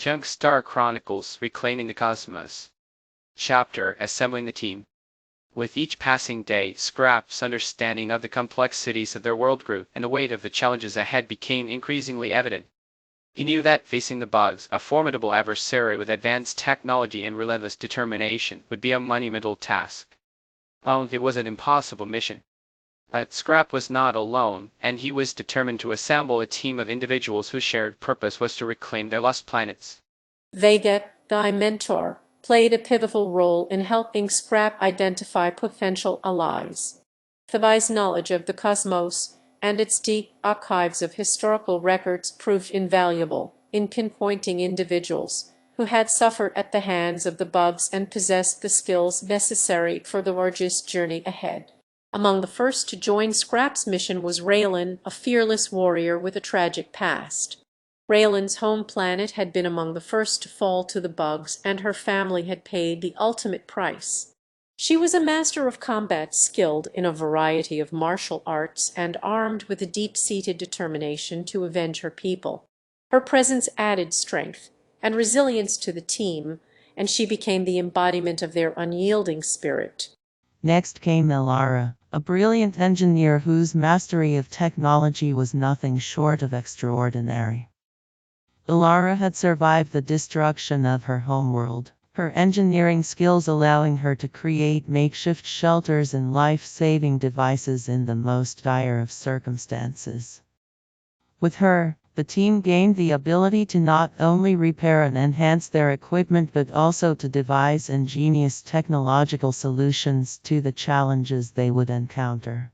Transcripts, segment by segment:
Junkstar Chronicles, Reclaiming the Cosmos. Chapter, Assembling the Team. With each passing day, Scrap's understanding of the complexities of their world grew, and the weight of the challenges ahead became increasingly evident. He knew that facing the bugs, a formidable adversary with advanced technology and relentless determination, would be a monumental task. Oh, it was an impossible mission. But Scrap was not alone, and he was determined to assemble a team of individuals whose shared purpose was to reclaim their lost planets. Vega, the mentor, played a pivotal role in helping Scrap identify potential allies. Thevi's knowledge of the cosmos and its deep archives of historical records proved invaluable in pinpointing individuals who had suffered at the hands of the bugs and possessed the skills necessary for the arduous journey ahead. Among the first to join Scrap's mission was Raylan, a fearless warrior with a tragic past. Raylan's home planet had been among the first to fall to the bugs, and her family had paid the ultimate price. She was a master of combat, skilled in a variety of martial arts, and armed with a deep-seated determination to avenge her people. Her presence added strength and resilience to the team, and she became the embodiment of their unyielding spirit. Next came Ilara, a brilliant engineer whose mastery of technology was nothing short of extraordinary. Ilara had survived the destruction of her homeworld, her engineering skills allowing her to create makeshift shelters and life-saving devices in the most dire of circumstances. With her, the team gained the ability to not only repair and enhance their equipment but also to devise ingenious technological solutions to the challenges they would encounter.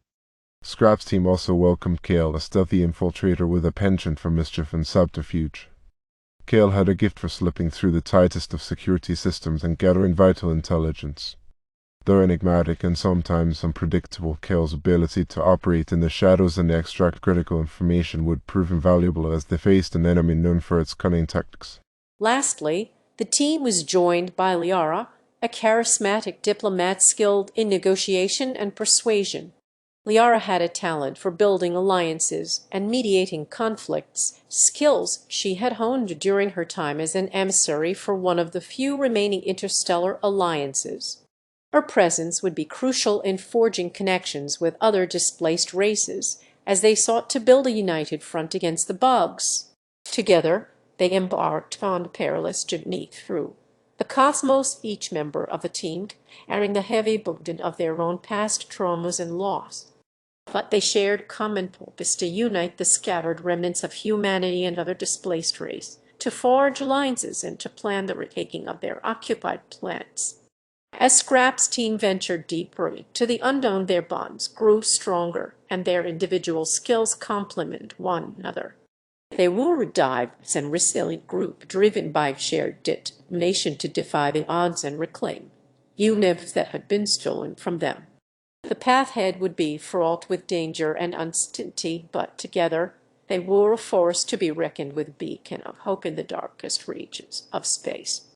Scrap's team also welcomed Kale, a stealthy infiltrator with a penchant for mischief and subterfuge. Kale had a gift for slipping through the tightest of security systems and gathering vital intelligence. Though enigmatic and sometimes unpredictable, Kale's ability to operate in the shadows and extract critical information would prove invaluable as they faced an enemy known for its cunning tactics. Lastly, the team was joined by Liara, a charismatic diplomat skilled in negotiation and persuasion. Liara had a talent for building alliances and mediating conflicts, skills she had honed during her time as an emissary for one of the few remaining interstellar alliances. Her presence would be crucial in forging connections with other displaced races as they sought to build a united front against the bugs. Together, they embarked on a perilous journey through the cosmos, each member of the team carrying the heavy burden of their own past traumas and loss. But they shared common purpose to unite the scattered remnants of humanity and other displaced races, to forge alliances and to plan the retaking of their occupied planets. As Scrap's team ventured deeper into the unknown, their bonds grew stronger and their individual skills complement one another. They were a diverse and resilient group driven by shared determination to defy the odds and reclaim units that had been stolen from them. The path ahead would be fraught with danger and uncertainty, but together they were a force to be reckoned with, beacon of hope in the darkest reaches of space.